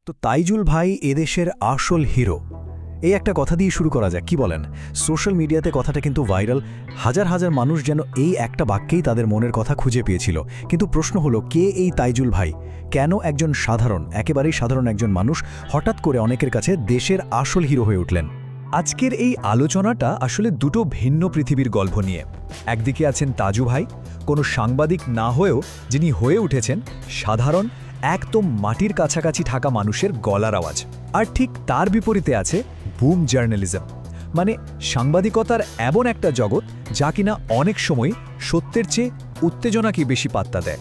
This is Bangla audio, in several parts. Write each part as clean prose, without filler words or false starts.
তো তাইজুল ভাই এদেশের আসল হিরো। এই একটা কথা দিয়ে শুরু করা যাক, কি বলেন? সোশ্যাল মিডিয়াতে কথাটা কিন্তু ভাইরাল। হাজার হাজার মানুষ যেন এই একটা বাক্যেই তাদের মনের কথা খুঁজে পেয়েছিল। কিন্তু প্রশ্ন হলো, কে এই তাইজুল ভাই? কেন একজন একেবারেই সাধারণ একজন মানুষ হঠাৎ করে অনেকের কাছে দেশের আসল হিরো হয়ে উঠলেন? আজকের এই আলোচনাটা আসলে দুটো ভিন্ন পৃথিবীর গল্প নিয়ে। একদিকে আছেন তাজু ভাই, কোনো সাংবাদিক না হয়েও যিনি হয়ে উঠেছেন সাধারণ, একদম মাটির কাছাকাছি থাকা মানুষের গলার আওয়াজ। আর ঠিক তার বিপরীতে আছে বুম জার্নালিজম, মানে সাংবাদিকতার এমন একটা জগৎ যা কিনা অনেক সময় সত্যের চেয়ে উত্তেজনাকে বেশি পাত্তা দেয়।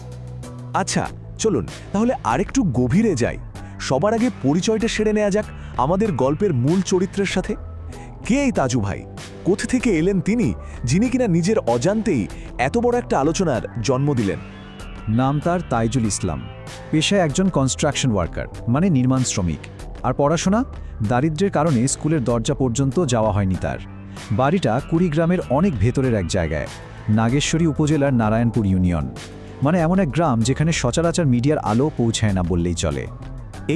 আচ্ছা, চলুন তাহলে আরেকটু গভীরে যাই। সবার আগে পরিচয়টা সেরে নেওয়া যাক আমাদের গল্পের মূল চরিত্রের সাথে। কে এই তাজু ভাই? কোথা থেকে এলেন তিনি, যিনি কিনা নিজের অজান্তেই এত বড় একটা আলোচনার জন্ম দিলেন? নাম তার তাইজুল ইসলাম, পেশায় একজন কনস্ট্রাকশন ওয়ার্কার, মানে নির্মাণ শ্রমিক। আর পড়াশোনা, দারিদ্র্যের কারণে স্কুলের দরজা পর্যন্ত যাওয়া হয়নি তার। বাড়িটা কুড়িগ্রামের অনেক ভেতরের এক জায়গায়, নাগেশ্বরী উপজেলার নারায়ণপুর ইউনিয়ন, মানে এমন এক গ্রাম যেখানে সচরাচর মিডিয়ার আলো পৌঁছায় না বললেই চলে।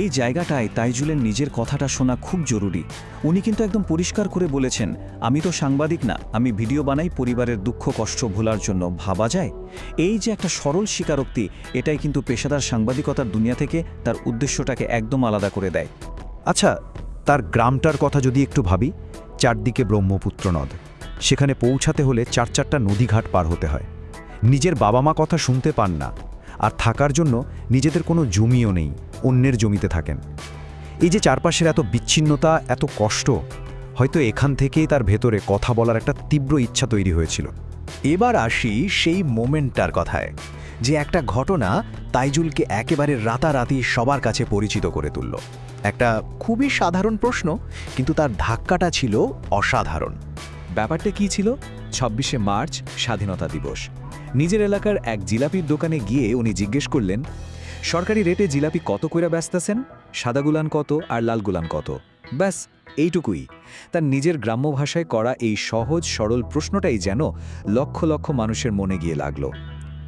এই জায়গাটায় তাইজুলের নিজের কথাটা শোনা খুব জরুরি। উনি কিন্তু একদম পরিষ্কার করে বলেছেন, আমি তো সাংবাদিক না, আমি ভিডিও বানাই পরিবারের দুঃখ কষ্ট ভোলার জন্য। ভাবা যায়, এই যে একটা সরল স্বীকারোক্তি, এটাই কিন্তু পেশাদার সাংবাদিকতার দুনিয়া থেকে তার উদ্দেশ্যটাকে একদম আলাদা করে দেয়। আচ্ছা, তার গ্রামটার কথা যদি একটু ভাবি, চারদিকে ব্রহ্মপুত্র নদ, সেখানে পৌঁছাতে হলে চারটা নদীঘাট পার হতে হয়। নিজের বাবা মা কথা শুনতে পান না, আর থাকার জন্য নিজেদের কোনো জমিও নেই, অন্যের জমিতে থাকেন। এই যে চারপাশের এত বিচ্ছিন্নতা, এত কষ্ট, হয়তো এখান থেকেই তার ভেতরে কথা বলার একটা তীব্র ইচ্ছা তৈরি হয়েছিল। এবার আসি সেই মোমেন্টটার কথায়, যে একটা ঘটনা তাইজুলকে একেবারে রাতারাতি সবার কাছে পরিচিত করে তুলল। একটা খুবই সাধারণ প্রশ্ন, কিন্তু তার ধাক্কাটা ছিল অসাধারণ। ব্যাপারটা কি ছিল? ২৬শে মার্চ, স্বাধীনতা দিবস। নিজের এলাকার এক জিলাপির দোকানে গিয়ে উনি জিজ্ঞেস করলেন, সরকারি রেটে জিলাপি কত কইরা ব্যস্তাছেন? সাদা গুলান কত আর লাল গুলান কত? ব্যাস এইটুকুই। তার নিজের গ্রাম্য ভাষায় করা এই সহজ সরল প্রশ্নটাই যেন লক্ষ লক্ষ মানুষের মনে গিয়ে লাগলো।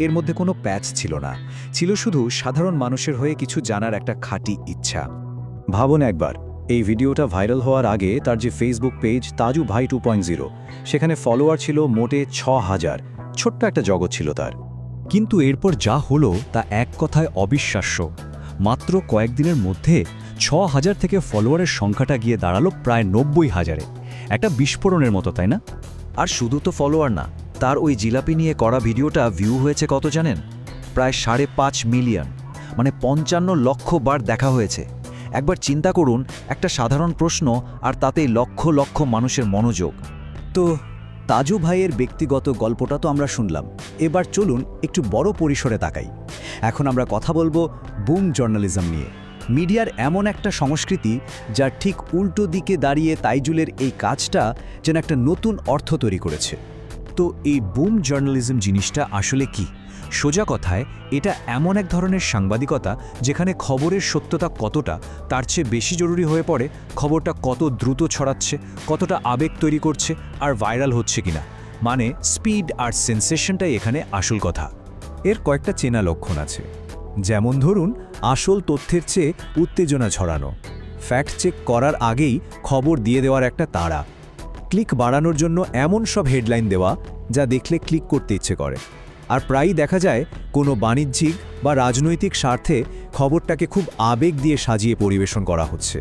এর মধ্যে কোনো প্যাচ ছিল না, ছিল শুধু সাধারণ মানুষের হয়ে কিছু জানার একটা খাঁটি ইচ্ছা। ভাবুন একবার, এই ভিডিওটা ভাইরাল হওয়ার আগে তার যে ফেসবুক পেজ তাজু ভাই 2.0, সেখানে ফলোয়ার ছিল মোটে ৬,০০০। ছোট্ট একটা জগৎ ছিল তার। কিন্তু এরপর যা হলো তা এক কথায় অবিশ্বাস্য। মাত্র কয়েকদিনের মধ্যে ৬,০০০ থেকে ফলোয়ারের সংখ্যাটা গিয়ে দাঁড়ালো প্রায় ৯০,০০০-এ। একটা বিস্ফোরণের মতো, তাই না? আর শুধু তো ফলোয়ার না, তার ওই জিলাপি নিয়ে করা ভিডিওটা ভিউ হয়েছে কত জানেন? প্রায় ৫.৫ মিলিয়ন, মানে ৫৫ লক্ষ বার দেখা হয়েছে। একবার চিন্তা করুন, একটা সাধারণ প্রশ্ন আর তাতেই লক্ষ লক্ষ মানুষের মনোযোগ। তো তাজু ভাইয়ের ব্যক্তিগত গল্পটা তো আমরা শুনলাম, এবার চলুন একটু বড় পরিসরে তাকাই। এখন আমরা কথা বলবো বুম জার্নালিজম নিয়ে। মিডিয়ার এমন একটা সংস্কৃতি যার ঠিক উল্টো দিকে দাঁড়িয়ে তাইজুলের এই কাজটা যেন একটা নতুন অর্থ তৈরি করেছে। তো এই বুম জার্নালিজম জিনিসটা আসলে কি? সোজা কথায়, এটা এমন এক ধরনের সাংবাদিকতা যেখানে খবরের সত্যতা কতটা, তার চেয়ে বেশি জরুরি হয়ে পড়ে খবরটা কত দ্রুত ছড়াচ্ছে, কতটা আবেগ তৈরি করছে, আর ভাইরাল হচ্ছে কিনা। মানে স্পিড আর সেন্সেশনটাই এখানে আসল কথা। এর কয়েকটা চেনা লক্ষণ আছে, যেমন ধরুন আসল তথ্যের চেয়ে উত্তেজনা ছড়ানো, ফ্যাক্ট চেক করার আগেই খবর দিয়ে দেওয়ার একটা তাড়া, ক্লিক বাড়ানোর জন্য এমন সব হেডলাইন দেওয়া যা দেখলে ক্লিক করতে ইচ্ছে করে। আর প্রায়ই দেখা যায় কোনো বাণিজ্যিক বা রাজনৈতিক স্বার্থে খবরটাকে খুব আবেগ দিয়ে সাজিয়ে পরিবেশন করা হচ্ছে।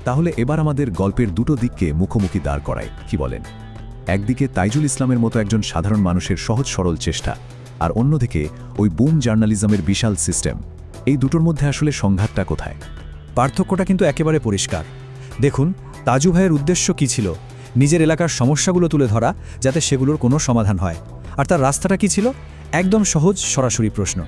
তাহলে এবার আমাদের গল্পের দুটো দিককে মুখোমুখি দাঁড় করায়, কি বলেন? একদিকে তাইজুল ইসলামের মতো একজন সাধারণ মানুষের সহজ সরল চেষ্টা, আর অন্যদিকে ওই বুম জার্নালিজমের বিশাল সিস্টেম। এই দুটোর মধ্যে আসলে সংঘাতটা কোথায়? পার্থক্যটা কিন্তু একেবারে পরিষ্কার। দেখুন, তাজু ভাইয়ের উদ্দেশ্য কী ছিল? নিজের এলাকার সমস্যাগুলো তুলে ধরা, যাতে সেগুলোর কোনো সমাধান হয়। আর তার রাস্তাটা কী ছিল? একদম সহজ, সরাসরি প্রশ্ন।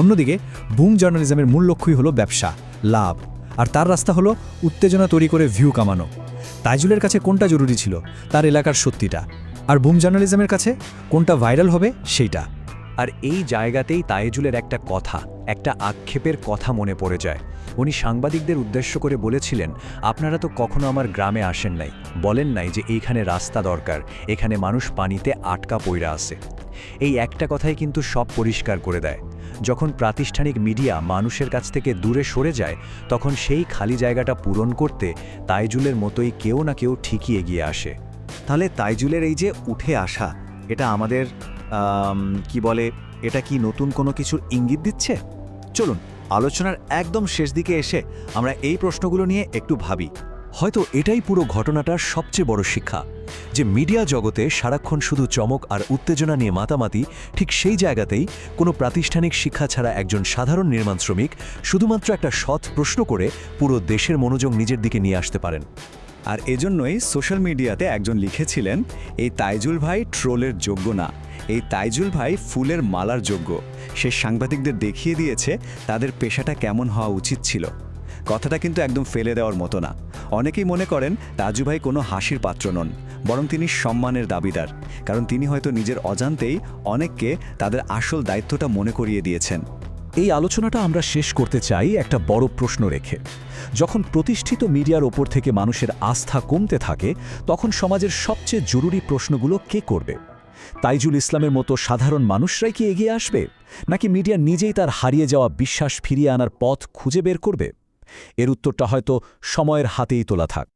অন্যদিকে বুম জার্নালিজমের মূল লক্ষ্যই হলো ব্যবসা, লাভ, আর তার রাস্তা হলো উত্তেজনা তৈরি করে ভিউ কামানো। তাইজুলের কাছে কোনটা জরুরি ছিল? তার এলাকার সত্যিটা। আর বুম জার্নালিজমের কাছে কোনটা ভাইরাল হবে সেইটা। আর এই জায়গাতেই তাইজুলের একটা কথা, একটা আক্ষেপের কথা মনে পড়ে যায়। উনি সাংবাদিকদের উদ্দেশ্য করে বলেছিলেন, আপনারা তো কখনো আমার গ্রামে আসেন নাই, বলেন নাই যে এইখানে রাস্তা দরকার, এখানে মানুষ পানিতে আটকা পইরা আছে। এই একটা কথাই কিন্তু সব পরিষ্কার করে দেয়। যখন প্রাতিষ্ঠানিক মিডিয়া মানুষের কাছ থেকে দূরে সরে যায়, তখন সেই খালি জায়গাটা পূরণ করতে তাইজুলের মতোই কেউ না কেউ ঠিকই এগিয়ে আসে। তাহলে তাইজুলের এই যে উঠে আসা, এটা আমাদের কি বলে, এটা কি নতুন কোনো কিছুর ইঙ্গিত দিচ্ছে? চলুন আলোচনার একদম শেষ দিকে এসে আমরা এই প্রশ্নগুলো নিয়ে একটু ভাবি। হয়তো এটাই পুরো ঘটনাটার সবচেয়ে বড় শিক্ষা, যে মিডিয়া জগতে সারাক্ষণ শুধু চমক আর উত্তেজনা নিয়ে মাতামাতি, ঠিক সেই জায়গাতেই কোনো প্রাতিষ্ঠানিক শিক্ষা ছাড়া একজন সাধারণ নির্মাণ শ্রমিক শুধুমাত্র একটা সৎ প্রশ্ন করে পুরো দেশের মনোযোগ নিজের দিকে নিয়ে আসতে পারেন। আর এজন্যই সোশ্যাল মিডিয়াতে একজন লিখেছিলেন, এই তাইজুল ভাই ট্রোলের যোগ্য না, এই তাইজুল ভাই ফুলের মালার যোগ্য। সে সাংবাদিকদের দেখিয়ে দিয়েছে তাদের পেশাটা কেমন হওয়া উচিত ছিল। কথাটা কিন্তু একদম ফেলে দেওয়ার মতো না। অনেকেই মনে করেন তাজু ভাই কোনো হাসির পাত্র নন, বরং তিনি সম্মানের দাবিদার, কারণ তিনি হয়তো নিজের অজান্তেই অনেককে তাদের আসল দায়িত্বটা মনে করিয়ে দিয়েছেন। এই আলোচনাটা আমরা শেষ করতে চাই একটা বড় প্রশ্ন রেখে। যখন প্রতিষ্ঠিত মিডিয়ার ওপর থেকে মানুষের আস্থা কমতে থাকে, তখন সমাজের সবচেয়ে জরুরি প্রশ্নগুলো কে করবে? তাইজুল ইসলামের মতো সাধারণ মানুষরাই কি এগিয়ে আসবে, নাকি মিডিয়া নিজেই তার হারিয়ে যাওয়া বিশ্বাস ফিরিয়ে আনার পথ খুঁজে বের করবে? এর উত্তরটা হয়তো সময়ের হাতেই তোলা থাক।